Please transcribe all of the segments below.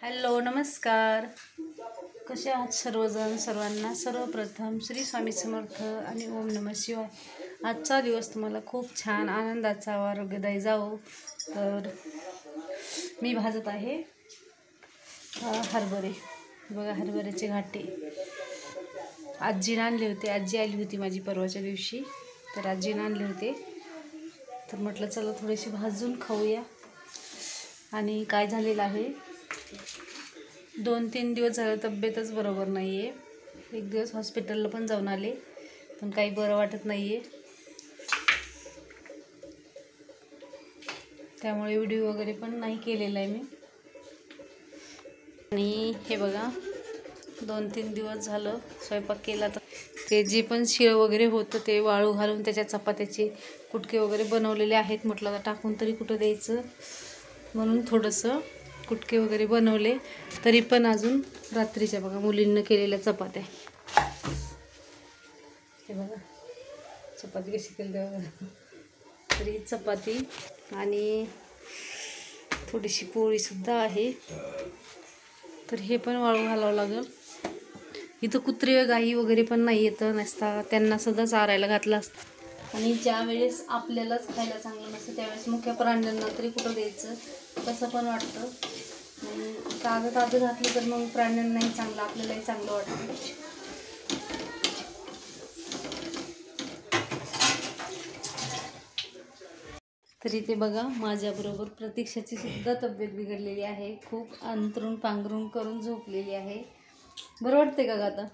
Hello नमस्कार. कसे आहात सर्वजण? सर्वांना सर्वप्रथम श्री स्वामी समर्थ आणि ओम नमः शिवाय. आजचा दिवस तुम्हाला खूप छान आनंदाचा व आरोग्यदायी जावो. तर मी भाजत आहे हरभरे. बघा हरभऱ्याचे घाटे आजीने आणले होते. आजी आली होती माझी परवाच्या दिवशी, तर आजीने आणले होते. तर म्हटलं चला थोडेसे भाजून खाऊया. आणि काय झालेलं आहे, 2-3 दिवस झालं तब्येतच बरोबर नाही आहे. एक दिवस हॉस्पिटलला पण जाऊन आले, पण काही बरं वाटत नाही आहे. त्यामुळे व्हिडिओ वगैरे पण नाही केलेला आहे मी. आणि हे बघा 2-3 दिवस झालं स्वयंपाक केला, तर ते जे पण शिळ वगैरे होतं ते वाळू घालून त्याच्या चपात्याचे कुटके वगैरे बनवलेले आहेत. म्हटलं तर टाकून तरी कुठं द्यायचं, म्हणून थोडंसं कुटके वगैरे बनवले. तरी पण अजून रात्रीच्या बघा मुलींना केलेल्या चपात्या. हे बघा चपाती कशी केली बघा. तरी चपाती आणि थोडीशी पोळीसुद्धा आहे. तर हे पण वाळू घालावं लागेल. इथं कुत्रे गाई वगैरे पण नाही येतं नसता, त्यांना सुद्धा चारायला घातलं असतं. आणि ज्या वेळेस आपल्यालाच खायला चांगलं नसतं त्यावेळेस मुख्य प्राण्यांना तरी कुठं द्यायचं कसं पण वाटतं. ताजं ताजं घातलं तर मग प्राण्यांनाही चांगलं, आपल्यालाही चांगलं वाटतं. तरी ते बघा माझ्याबरोबर प्रतीक्षाची सुद्धा तब्येत बिघडलेली आहे. खूप अंतरून पांघरून करून झोपलेली आहे. बरं वाटते का ग आता?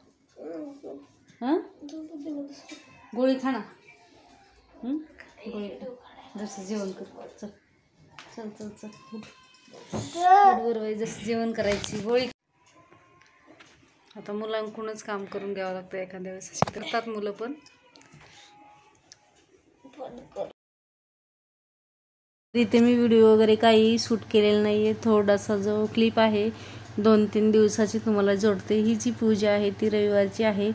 हां गोळी खा ना. गोळी जसं जेवण कर. चल चल चल चल बरोबर जसं जेवण करायची गोळी. आता मुलांकडूनच काम करून घ्यावं लागतं एखाद्या वेळेस. अशी करतात मुलं पण. इथे मी व्हिडिओ वगैरे काही शूट केलेलं नाही आहे. थोडासा जो क्लिप आहे 2-3 दिवसाची तुम्हाला जोडते. ही जी पूजा आहे ती रविवारची आहे.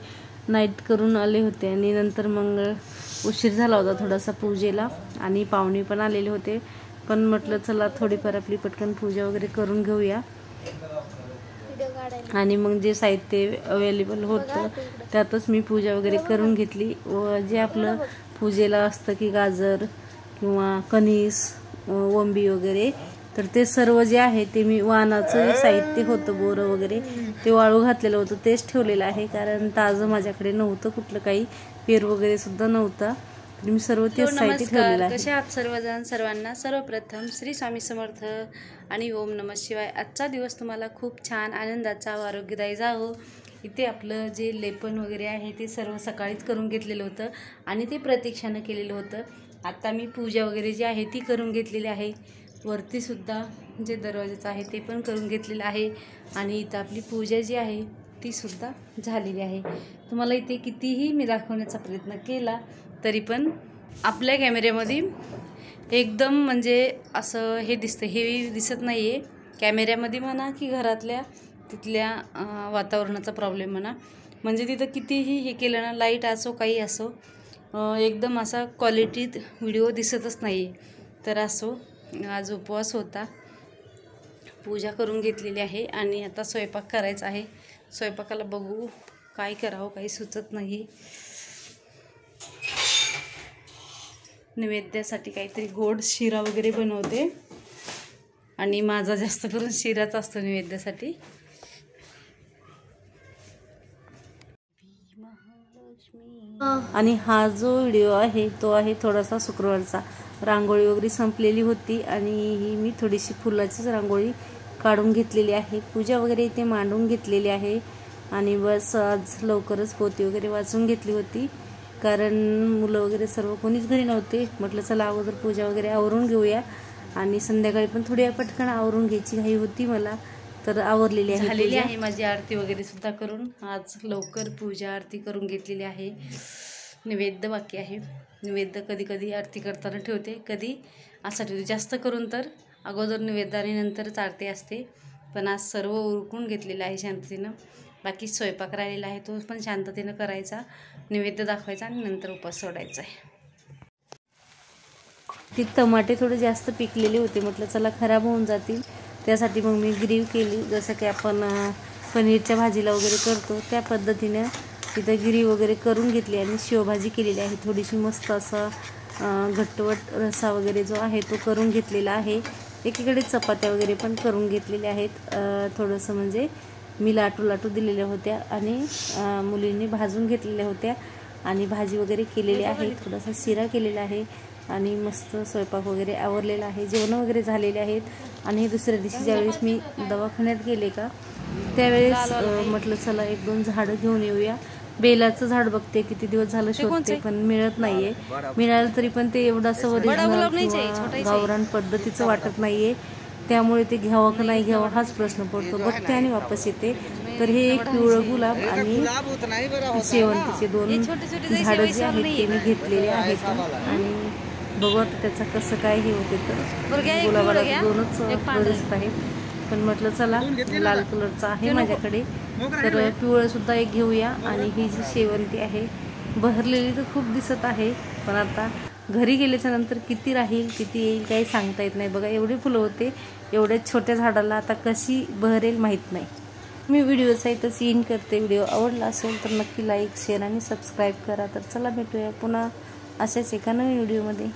नाईट करून आले होते आणि नंतर मग उशीर झाला होता थोडासा पूजेला आणि पाहुणे पण आलेले होते. पण म्हटलं चला थोडीफार आपली पटकन पूजा वगैरे करून घेऊया. आणि मग जे साहित्य अवेलेबल होतं त्यातच मी पूजा वगैरे करून घेतली. व जे आपलं पूजेला असतं की गाजर किंवा कणीस, वंबी वगैरे, तर ते सर्व जे आहे ते मी वाणाचं जे साहित्य होतं बोरं वगैरे ते वाळू घातलेलं होतं तेच ठेवलेलं आहे. कारण ताजं माझ्याकडे नव्हतं कुठलं काही, पेरू वगैरे सुद्धा नव्हता. तर मी सर्व तेच साहित्य ठेवलेलं आहे. कसे आहात सर्वजण? सर्वांना सर्वप्रथम श्री स्वामी समर्थ आणि ओम नमः शिवाय. आजचा दिवस तुम्हाला खूप छान आनंदाचा व आरोग्यदायी जावो. इथे आपलं जे लेपन वगैरे आहे ते सर्व सकाळीच करून घेतलेलं होतं आणि ते प्रतीक्षानं केलेलं होतं. आता मी पूजा वगैरे जी आहे ती करून घेतलेली आहे. वरतीसुद्धा जे दरवाजाचं आहे ते पण करून घेतलेलं आहे. आणि इथं आपली पूजा जी आहे ती सुद्धा झालेली आहे. तुम्हाला इथे कितीही मी दाखवण्याचा प्रयत्न केला तरी पण आपल्या कॅमेऱ्यामध्ये एकदम म्हणजे असं हे दिसतं, हे दिसत नाही आहे कॅमेऱ्यामध्ये म्हणा की घरातल्या तिथल्या वातावरणाचा प्रॉब्लेम म्हणा. म्हणजे तिथं कितीही हे केलं ना, लाईट असो काही असो, एकदम असा क्वालिटीत व्हिडिओ दिसतच नाही आहे. तर असो, आज उपवास होता, पूजा करून घेतलेली आहे आणि आता स्वयंपाक करायचा आहे. स्वयंपाकाला बघू काय करावं काही सुचत नाही. नैवेद्यासाठी काहीतरी गोड शिरा वगैरे बनवते आणि माझा जास्त करून शिराच असतो नैवेद्यासाठी. आणि हा जो व्हिडिओ आहे तो आहे थोडासा शुक्रवारचा. रांगोळी वगैरे संपलेली होती आणि ही मी थोडीशी फुलाचीच रांगोळी काढून घेतलेली आहे. पूजा वगैरे इथे मांडून घेतलेली आहे आणि बस आज लवकरच पोथी वगैरे वाचून घेतली होती. कारण मुलं वगैरे सर्व कोणीच घरी नव्हते. म्हटलं चला अगोदर पूजा वगैरे आवरून घेऊया आणि संध्याकाळी पण थोडी पटकन आवरून घ्यायची घाई होती मला. तर आवरलेली आहे, झालेली आहे माझी आरती वगैरे सुद्धा करून. आज लवकर पूजा आरती करून घेतलेली आहे. नैवेद्य बाकी आहे. नैवेद्य कधी कधी आरती करताना ठेवते, कधी असं ठेवते. जास्त करून तर अगोदर नैवेद्य आणि नंतरच आरती असते. पण आज सर्व उरकून घेतलेलं आहे शांततेनं. बाकी स्वयंपाक राहिलेला आहे तो पण शांततेनं करायचा, नैवेद्य दाखवायचा आणि नंतर उपवास सोडायचा आहे. ती टमाटे थोडे जास्त पिकलेले होते, म्हटलं चला खराब होऊन जातील त्यासाठी मग मी ग्रीव केली, जसं की आपण पनीरच्या भाजीला वगैरे करतो त्या पद्धतीने तिथं ग्रीव वगैरे करून घेतली आणि शेवभाजी केलेली आहे. थोडीशी मस्त असा घट्टवट रस्सा वगैरे जो आहे तो करून घेतलेला आहे. एकीकडे चपात्या वगैरे पण करून घेतलेल्या आहेत. थोडंसं म्हणजे मी लाटू दिलेल्या होत्या आणि मुलींनी भाजून घेतलेल्या होत्या आणि भाजी वगैरे केलेली आहे. थोडासा शिरा केलेला आहे आणि मस्त स्वयंपाक वगैरे आवरलेला आहे. जेवण वगैरे झालेले आहेत. आणि दुसऱ्या दिवशी ज्यावेळेस मी दवाखान्यात गेले का त्यावेळेस म्हटलं चला 1-2 झाडं घेऊन येऊया. बेलाचं झाड बघते किती दिवस झालं शोधते पण मिळत नाहीये. मिळालं तरी पण ते एवढंसं ओरिजिनल गावरान पद्धतीचं वाटत नाहीये. त्यामुळे ते घ्यावं का नाही घ्यावं हाच प्रश्न पडतो. बघते आणि वापस येते. तर हे एक पिवळं गुलाब आणि शेवंतीचे 2 झाडं जे आहेत ते मी घेतलेले आहेत आणि बघू आता त्याचं कसं काय हे होते. तर गुलाबाला 2च दिसत आहेत पण म्हटलं चला लाल कलरचा आहे माझ्याकडे तर पिवळं सुद्धा एक घेऊया. आणि ही जी शेवंती आहे बहरलेली तर खूप दिसत आहे पण आता घरी गेल्याच्या नंतर किती राहील किती येईल काही सांगता येत नाही. बघा एवढी फुलं होते एवढ्या छोट्या झाडाला आता कशी बहरेल माहीत नाही. मी व्हिडिओचा इथंच एंड करते. व्हिडिओ आवडला असेल तर नक्की लाईक शेअर आणि सबस्क्राईब करा. तर चला भेटूया पुन्हा अशाच एका नवीन व्हिडिओमध्ये.